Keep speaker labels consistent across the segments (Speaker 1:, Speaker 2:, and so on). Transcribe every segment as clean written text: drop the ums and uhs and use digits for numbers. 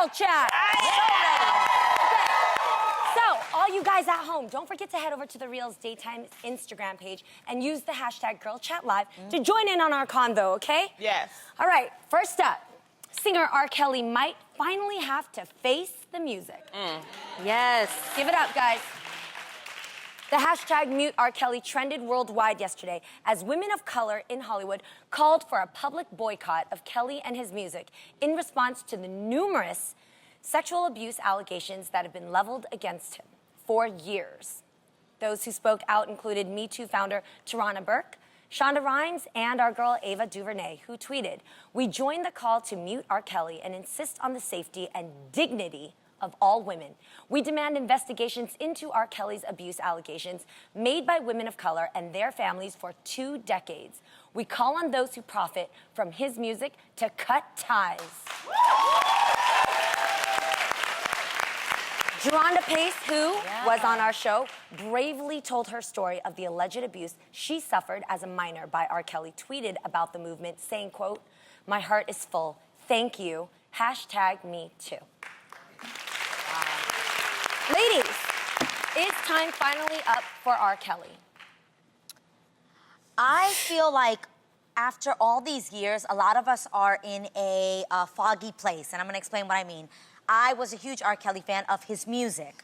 Speaker 1: girl chat. Okay. So, all you guys at home, don't forget to head over to the Reel's Daytime Instagram page and use the hashtag #GirlChatLive to join in on our convo, okay?
Speaker 2: Yes.
Speaker 1: All right, first up, singer R. Kelly might finally have to face the music. Yes. Give it up, guys. The hashtag #MuteRKelly trended worldwide yesterday as women of color in Hollywood called for a public boycott of Kelly and his music in response to the numerous sexual abuse allegations that have been leveled against him for years. Those who spoke out included Me Too founder Tarana Burke, Shonda Rhimes, and our girl Ava DuVernay, who tweeted, "We join the call to mute R. Kelly and insist on the safety and dignity of all women. We demand investigations into R. Kelly's abuse allegations made by women of color and their families for 2 decades. We call on those who profit from his music to cut ties." Geronda Pace, who was on our show, bravely told her story of the alleged abuse she suffered as a minor by R. Kelly, tweeted about the movement, saying, quote, "My heart is full. Thank you. #MeToo." Ladies, is time finally up for R. Kelly?
Speaker 3: I feel like after all these years, a lot of us are in a foggy place, and I'm gonna explain what I mean. I was a huge R. Kelly fan of his music,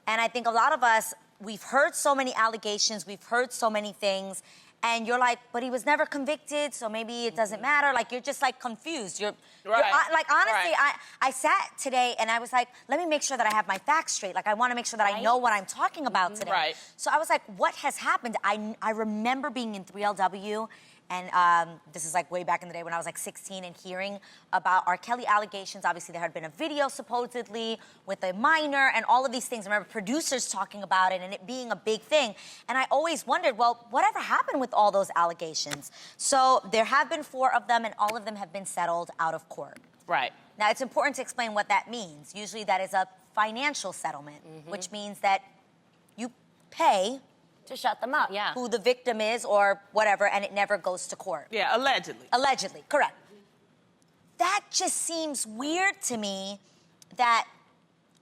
Speaker 3: and I think a lot of us, we've heard so many allegations, we've heard so many things, and you're like, but he was never convicted, so maybe it doesn't matter. Like, you're just like confused. Like, honestly, I sat today and I was like, let me make sure that I have my facts straight. Like, I want to make sure that I know what I'm talking about today.
Speaker 2: Right.
Speaker 3: So I was like, what has happened? I remember being in 3LW, and this is like way back in the day when I was like 16, and hearing about R. Kelly allegations. Obviously, there had been a video supposedly with a minor and all of these things. I remember producers talking about it and it being a big thing. And I always wondered, well, whatever happened with all those allegations? So there have been 4 of them, and all of them have been settled out of court.
Speaker 2: Right.
Speaker 3: Now, it's important to explain what that means. Usually that is a financial settlement, which means that you pay
Speaker 1: To shut them up.
Speaker 3: who the victim is or whatever, and it never goes to court.
Speaker 2: Yeah, allegedly.
Speaker 3: Allegedly, correct. That just seems weird to me that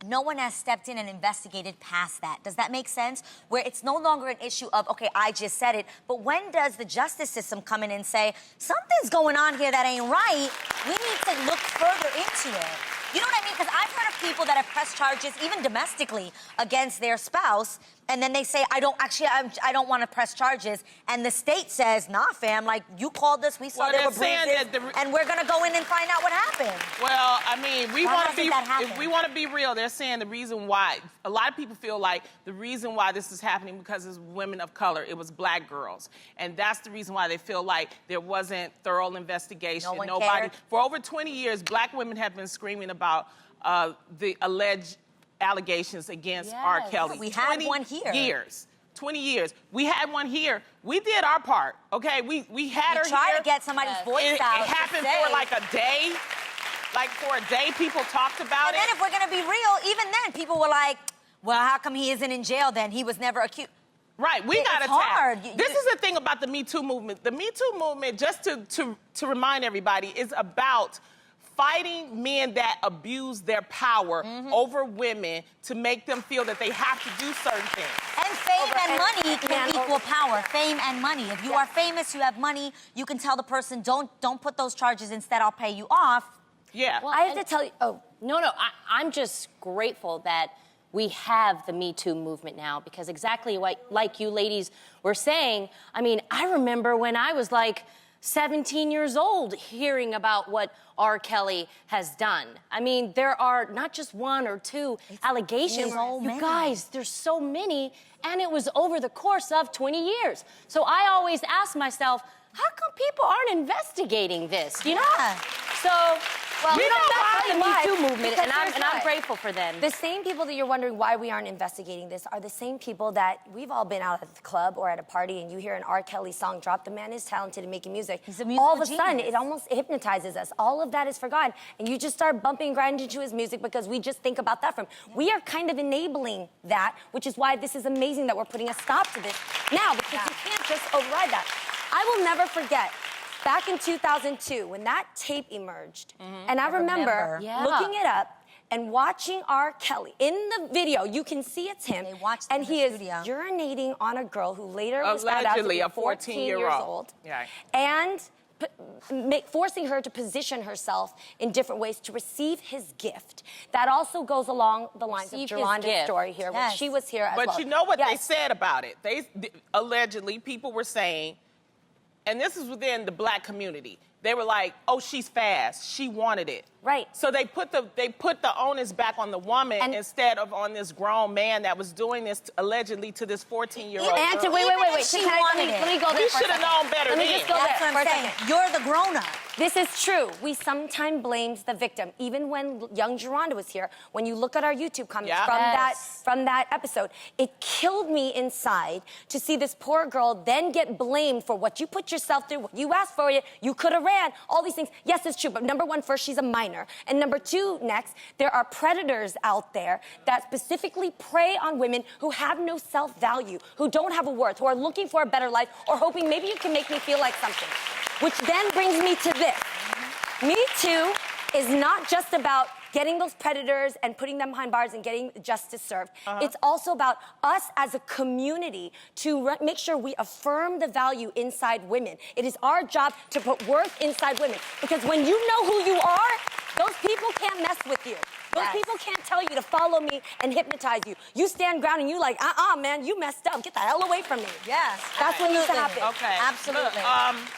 Speaker 3: no one has stepped in and investigated past that. Does that make sense? Where it's no longer an issue of, okay, I just said it, but when does the justice system come in and say, something's going on here that ain't right, we need to look further into it? You know what I mean? Because I've heard of people that have pressed charges, even domestically, against their spouse, and then they say, I don't want to press charges, and the state says, nah, fam, like, you called us, we saw there were bruises, and we're gonna go in and find out what happened.
Speaker 2: Well, I mean, if we want to be real, they're saying the reason why, a lot of people feel like the reason why this is happening because it's women of color, it was black girls, and that's the reason why they feel like there wasn't thorough investigation.
Speaker 3: Nobody cared.
Speaker 2: For over 20 years, black women have been screaming about the alleged allegations against R. Kelly.
Speaker 3: We had one here.
Speaker 2: 20 years. We had one here. We did our part, okay? We had her here.
Speaker 3: We tried to get somebody's voice out.
Speaker 2: It happened for like a day. Like for a day, people talked about it.
Speaker 3: And then if we're gonna be real, even then, people were like, well, how come he isn't in jail then? He was never accused.
Speaker 2: Right, we got
Speaker 3: hard.
Speaker 2: attacked. This is the thing about the Me Too movement. The Me Too movement, just to remind everybody, is about fighting men that abuse their power over women to make them feel that they have to do certain things.
Speaker 3: And fame and money can equal power. Fame and money. If you are famous, you have money, you can tell the person, don't put those charges, instead I'll pay you off.
Speaker 2: Yeah.
Speaker 1: Well, I have to tell you,
Speaker 4: No, I'm just grateful that we have the Me Too movement now, because exactly like you ladies were saying, I mean, I remember when I was like 17 years old hearing about what R. Kelly has done. I mean, there are not just 1 or 2 allegations. You guys, there's so many, and it was over the course of 20 years. So I always ask myself, how come people aren't investigating this, you know? So, well,
Speaker 1: you know
Speaker 4: that's the
Speaker 1: why?
Speaker 4: Me Too movement,
Speaker 1: Because
Speaker 4: and I'm grateful for them.
Speaker 1: The same people that you're wondering why we aren't investigating this are the same people that we've all been out at the club or at a party and you hear an R. Kelly song drop. The man is talented at making music.
Speaker 3: He's a musical
Speaker 1: all of a sudden,
Speaker 3: genius.
Speaker 1: it almost hypnotizes us. All of that is forgotten. And you just start bumping and grinding to his music because we just think about that from him. We are kind of enabling that, which is why this is amazing that we're putting a stop to this now, because you can't just override that. I will never forget back in 2002 when that tape emerged, and I remember looking it up, and watching R. Kelly. In the video, you can see it's him.
Speaker 3: They watched
Speaker 1: and
Speaker 3: in the
Speaker 1: he
Speaker 3: studio.
Speaker 1: is urinating on a girl who later was found out to
Speaker 2: Allegedly
Speaker 1: be
Speaker 2: a
Speaker 1: 14 years
Speaker 2: 14-year-old.
Speaker 1: old.
Speaker 2: Yeah.
Speaker 1: And forcing her to position herself in different ways to receive his gift. That also goes along the lines
Speaker 4: Receive
Speaker 1: of
Speaker 4: his
Speaker 1: Geronda's
Speaker 4: gift.
Speaker 1: story here, when
Speaker 3: Yes.
Speaker 1: she was here as well.
Speaker 2: But you know what they
Speaker 1: Yes.
Speaker 2: said about it? They allegedly, people were saying, and this is within the black community, they were like, oh, she's fast. She wanted it.
Speaker 1: Right.
Speaker 2: So they put the onus back on the woman
Speaker 1: And-
Speaker 2: instead of on this grown man that was doing this allegedly to this 14-year-old.
Speaker 1: And to,
Speaker 2: girl.
Speaker 1: wait.
Speaker 3: Even if
Speaker 1: So
Speaker 3: she
Speaker 1: can I-
Speaker 3: wanted
Speaker 1: let me
Speaker 3: it.
Speaker 1: go there
Speaker 2: We
Speaker 1: for a
Speaker 2: should have
Speaker 1: second.
Speaker 2: known better
Speaker 1: Let me
Speaker 2: then.
Speaker 1: just go
Speaker 3: That's
Speaker 1: there
Speaker 3: what
Speaker 1: for a
Speaker 3: I'm saying.
Speaker 1: second.
Speaker 3: You're the grown-up.
Speaker 1: This is true. We sometimes blames the victim. Even when young Geronda was here, when you look at our YouTube comments
Speaker 2: Yeah.
Speaker 1: from that episode, it killed me inside to see this poor girl then get blamed for what you put yourself through, what you asked for it, you could have ran, all these things. Yes, it's true, but number one, first, she's a minor. And number two, next, there are predators out there that specifically prey on women who have no self-value, who don't have a worth, who are looking for a better life, or hoping maybe you can make me feel like something. Which then brings me to this. Me Too is not just about getting those predators and putting them behind bars and getting justice served. It's also about us as a community to make sure we affirm the value inside women. It is our job to put worth inside women. Because when you know who you are, those people can't mess with you. Those
Speaker 3: Yes.
Speaker 1: people can't tell you to follow me and hypnotize you. You stand ground and you like, man, you messed up. Get the hell away from me.
Speaker 3: Yes.
Speaker 1: That's what needs to
Speaker 3: absolutely.
Speaker 1: happen.
Speaker 2: Okay.
Speaker 3: Absolutely.
Speaker 2: Look,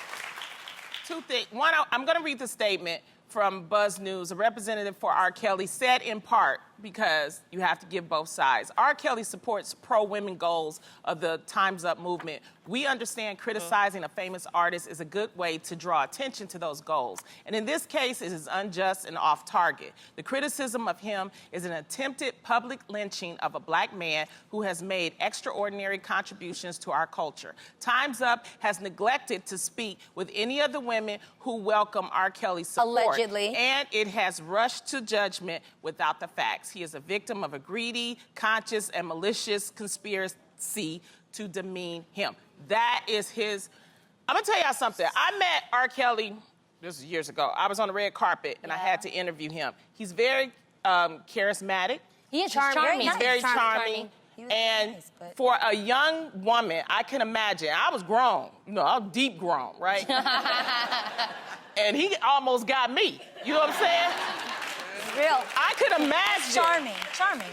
Speaker 2: two things. One, I'm going to read the statement from Buzz News. A representative for R. Kelly said in part, because you have to give both sides, R. Kelly supports pro-women goals of the Time's Up movement. We understand criticizing a famous artist is a good way to draw attention to those goals. And in this case, it is unjust and off target. The criticism of him is an attempted public lynching of a black man who has made extraordinary contributions to our culture. Time's Up has neglected to speak with any of the women who welcome R. Kelly's support.
Speaker 1: Allegedly.
Speaker 2: And it has rushed to judgment without the facts. He is a victim of a greedy, conscious, and malicious conspiracy to demean him. That is his. I'm gonna tell y'all something. I met R. Kelly, this was years ago. I was on the red carpet and I had to interview him. He's very charismatic.
Speaker 4: He is
Speaker 1: Charming.
Speaker 2: He's very charming.
Speaker 3: He was
Speaker 2: And
Speaker 3: nice, but-
Speaker 2: for a young woman, I can imagine. I was grown, I was deep grown, right? And he almost got me. You know what I'm saying?
Speaker 1: Real.
Speaker 2: I could imagine.
Speaker 3: Charming.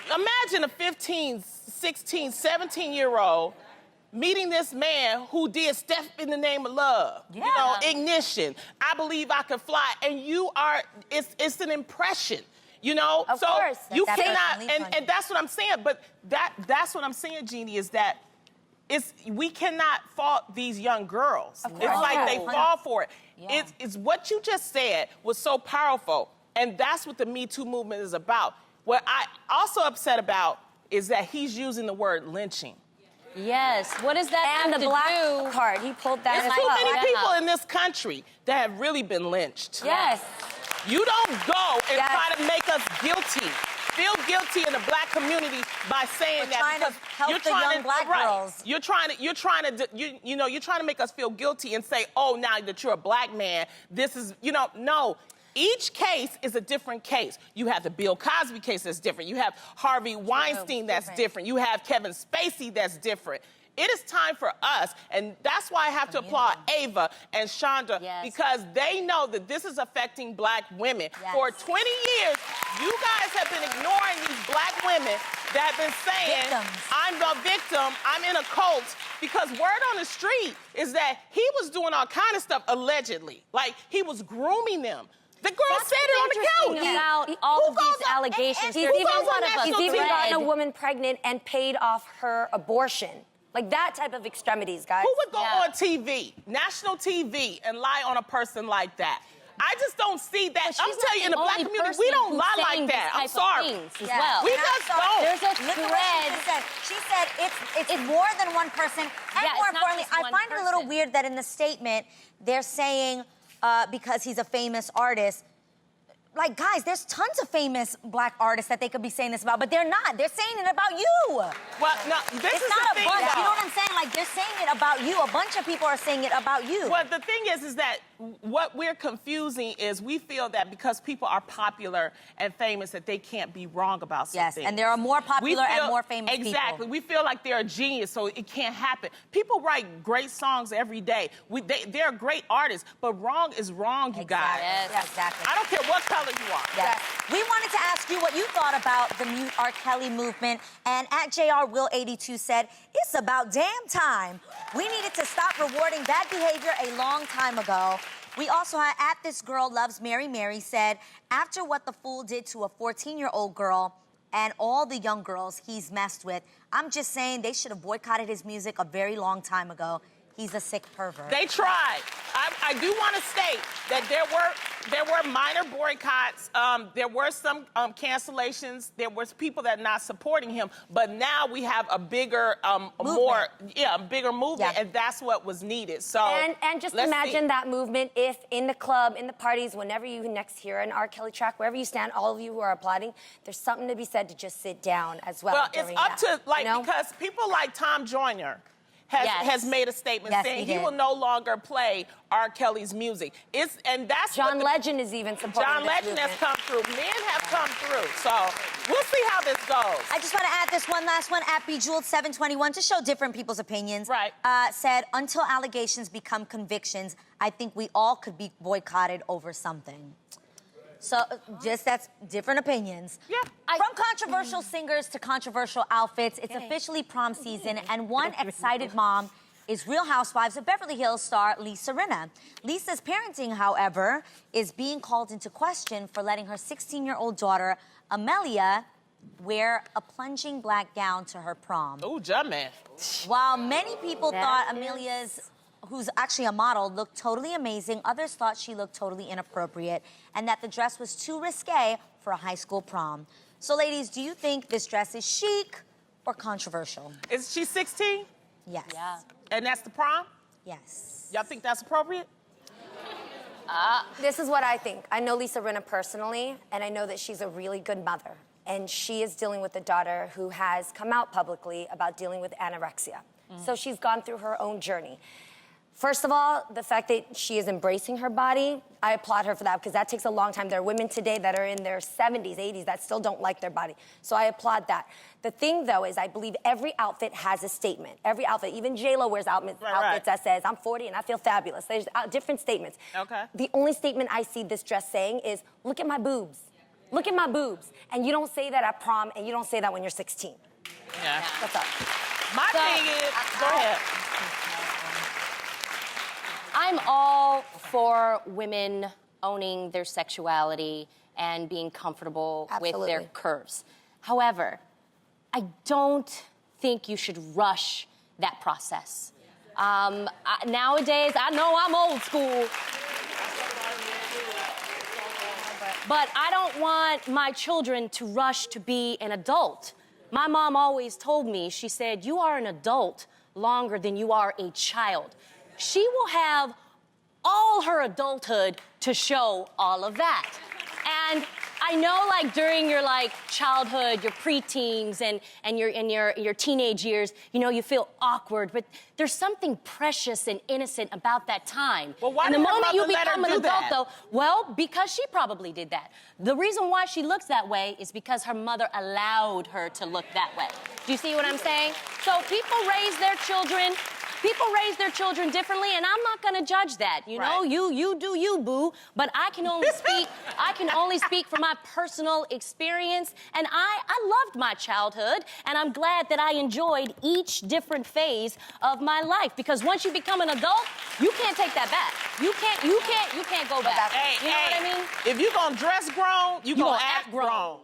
Speaker 2: Imagine a 15, 16, 17-year-old meeting this man who did Step in the Name of Love.
Speaker 3: Yeah.
Speaker 2: Ignition. I Believe I Can Fly. And you are, it's an impression.
Speaker 1: Of
Speaker 2: so
Speaker 1: course.
Speaker 2: you
Speaker 3: That's
Speaker 2: cannot,
Speaker 3: definitely funny.
Speaker 2: and that's what I'm saying. But that's what I'm saying, Jeannie, is that we cannot fault these young girls. It's like they
Speaker 1: No.
Speaker 2: fall for it.
Speaker 3: Yeah.
Speaker 2: It's what you just said was so powerful, and that's what the Me Too movement is about. What I also upset about is that he's using the word lynching.
Speaker 4: Yes. What does that
Speaker 1: And
Speaker 4: have
Speaker 1: the
Speaker 4: to
Speaker 1: black
Speaker 4: do?
Speaker 1: card, he pulled that
Speaker 2: There's
Speaker 1: as
Speaker 2: too
Speaker 1: well.
Speaker 2: many
Speaker 4: Yeah.
Speaker 2: people in this country that have really been lynched.
Speaker 1: Yes.
Speaker 2: You don't go and
Speaker 1: Yes.
Speaker 2: try to make us guilty. Feel guilty in the black community by saying
Speaker 3: We're
Speaker 2: that
Speaker 3: trying to
Speaker 2: because
Speaker 3: help
Speaker 2: you're
Speaker 3: the
Speaker 2: trying
Speaker 3: young black
Speaker 2: right.
Speaker 3: girls.
Speaker 2: You're trying to make us feel guilty and say, oh, now that you're a black man, this is, no. Each case is a different case. You have the Bill Cosby case that's different. You have Harvey Weinstein that's different. You have Kevin Spacey that's different. It is time for us, and that's why I have to applaud Ava and Shonda,
Speaker 4: Yes.
Speaker 2: because they know that this is affecting black women.
Speaker 3: Yes.
Speaker 2: For 20 years, you guys have been ignoring these black women that have been saying,
Speaker 3: Victims.
Speaker 2: I'm a victim, I'm in a cult, because word on the street is that he was doing all kind of stuff, allegedly. Like, he was grooming them. The girl
Speaker 1: That's
Speaker 2: said it on the
Speaker 4: Interesting
Speaker 2: couch.
Speaker 4: about all
Speaker 2: Who
Speaker 4: of these
Speaker 2: goes on-
Speaker 4: allegations.
Speaker 2: Who
Speaker 4: There's
Speaker 2: goes
Speaker 4: even
Speaker 2: on
Speaker 4: one of
Speaker 2: national
Speaker 4: us.
Speaker 1: He's even
Speaker 2: TV?
Speaker 1: gotten a woman pregnant and paid off her abortion. Like that type of extremities, guys.
Speaker 2: Who would go
Speaker 4: Yeah.
Speaker 2: on TV, national TV, and lie on a person like that? I just don't see that.
Speaker 4: But
Speaker 2: I'm
Speaker 4: she's
Speaker 2: telling you, in the
Speaker 4: not
Speaker 2: black
Speaker 4: only
Speaker 2: community,
Speaker 4: person
Speaker 2: we don't
Speaker 4: who's
Speaker 2: lie
Speaker 4: saying
Speaker 2: like that.
Speaker 4: this
Speaker 2: I'm
Speaker 4: type of
Speaker 2: sorry.
Speaker 4: things as
Speaker 3: Yeah.
Speaker 4: well.
Speaker 2: We
Speaker 3: And I'm
Speaker 2: just
Speaker 3: sorry.
Speaker 2: don't.
Speaker 4: There's a
Speaker 3: Look at what
Speaker 4: thread.
Speaker 3: she said. She said it's more than one person. And
Speaker 4: Yeah,
Speaker 3: more
Speaker 4: it's not
Speaker 3: importantly,
Speaker 4: just
Speaker 3: I
Speaker 4: one
Speaker 3: find it a little
Speaker 4: person.
Speaker 3: weird that in the statement they're saying because he's a famous artist. like, guys, there's tons of famous black artists that they could be saying this about, but they're not. They're saying it about you.
Speaker 2: Well, no, this
Speaker 3: It's
Speaker 2: is
Speaker 3: not
Speaker 2: the
Speaker 3: a
Speaker 2: thing,
Speaker 3: bunch.
Speaker 2: though.
Speaker 3: You know what I'm saying? Like, they're saying it about you. A bunch of people are saying it about you.
Speaker 2: Well, the thing is that what we're confusing is we feel that because people are popular and famous that they can't be wrong about something.
Speaker 3: Yes, and there are more popular and more famous people.
Speaker 2: Exactly. We feel like they're a genius, so it can't happen. People write great songs every day. They're great artists, but wrong is wrong, you guys.
Speaker 3: Yes, exactly.
Speaker 2: I don't care what color you are.
Speaker 3: Yes. We wanted to ask you what you thought about the Mute R. Kelly movement, and at JR Will 82 said, it's about damn time. We needed to stop rewarding bad behavior a long time ago. We also had at This Girl Loves Mary Mary said, after what the fool did to a 14-year-old girl and all the young girls he's messed with, I'm just saying they should have boycotted his music a very long time ago. He's a sick pervert.
Speaker 2: They tried. I do want to state that there were minor boycotts. There were some cancellations. There was people that are not supporting him. But now we have a bigger, bigger movement, and that's what was needed. So
Speaker 1: and just imagine that movement if in the club, in the parties, whenever you next hear an R. Kelly track, wherever you stand, all of you who are applauding, there's something to be said to just sit down as well.
Speaker 2: Well, it's up to because people like Tom Joyner has made a statement saying he will no longer play R. Kelly's music. That's
Speaker 1: John Legend is even supporting
Speaker 2: John
Speaker 1: this
Speaker 2: Legend
Speaker 1: movement.
Speaker 2: has come through. Men have come through. So we'll see how this goes.
Speaker 3: I just want to add this one last one at Bejeweled721 to show different people's opinions.
Speaker 2: Right.
Speaker 3: Said, until allegations become convictions, I think we all could be boycotted over something. So, that's different opinions.
Speaker 2: Yeah.
Speaker 3: From controversial singers to controversial outfits, it's officially prom season, and one excited mom is Real Housewives of Beverly Hills star Lisa Rinna. Lisa's parenting, however, is being called into question for letting her 16-year-old daughter, Amelia, wear a plunging black gown to her prom.
Speaker 2: Ooh, Jumpman.
Speaker 3: While many people thought Amelia's, who's actually a model, looked totally amazing, others thought she looked totally inappropriate and that the dress was too risque for a high school prom. So, ladies, do you think this dress is chic or controversial?
Speaker 2: Is she 16?
Speaker 3: Yes.
Speaker 4: Yeah.
Speaker 2: And that's the prom?
Speaker 3: Yes.
Speaker 2: Y'all think that's appropriate?
Speaker 1: This is what I think. I know Lisa Rinna personally, and I know that she's a really good mother. And she is dealing with a daughter who has come out publicly about dealing with anorexia. So she's gone through her own journey. First of all, the fact that she is embracing her body, I applaud her for that because that takes a long time. There are women today that are in their 70s, 80s that still don't like their body. So I applaud that. The thing, though, is I believe every outfit has a statement. Every outfit, even J-Lo wears outfits that says, I'm 40 and I feel fabulous. There's different statements.
Speaker 2: Okay.
Speaker 1: The only statement I see this dress saying is, look at my boobs. Look at my boobs. And you don't say that at prom, and you don't say that when you're 16.
Speaker 2: Yeah.
Speaker 1: That's all.
Speaker 2: My thing is, go ahead.
Speaker 4: I'm all for women owning their sexuality and being comfortable with their curves. However, I don't think you should rush that process. Nowadays, I know I'm old school, but I don't want my children to rush to be an adult. My mom always told me, she said, you are an adult longer than you are a child. She will have all her adulthood to show all of that. And I know, like, during your, like, childhood, your preteens and your teenage years, you know, you feel awkward, but there's something precious and innocent about that time.
Speaker 2: Well, why
Speaker 4: and the
Speaker 2: did her
Speaker 4: moment you
Speaker 2: mother let her
Speaker 4: become an
Speaker 2: do
Speaker 4: adult,
Speaker 2: that?
Speaker 4: though, well, because she probably did that. The reason why she looks that way is because her mother allowed her to look that way. Do you see what I'm saying? So people raise their children differently, and I'm not gonna judge that. You know, you do you, boo. But I can only speak from my personal experience. And I loved my childhood, and I'm glad that I enjoyed each different phase of my life. Because once you become an adult, you can't take that back. You can't go back.
Speaker 2: Hey,
Speaker 4: you know what I mean?
Speaker 2: If you're gonna dress grown, you're gonna act grown.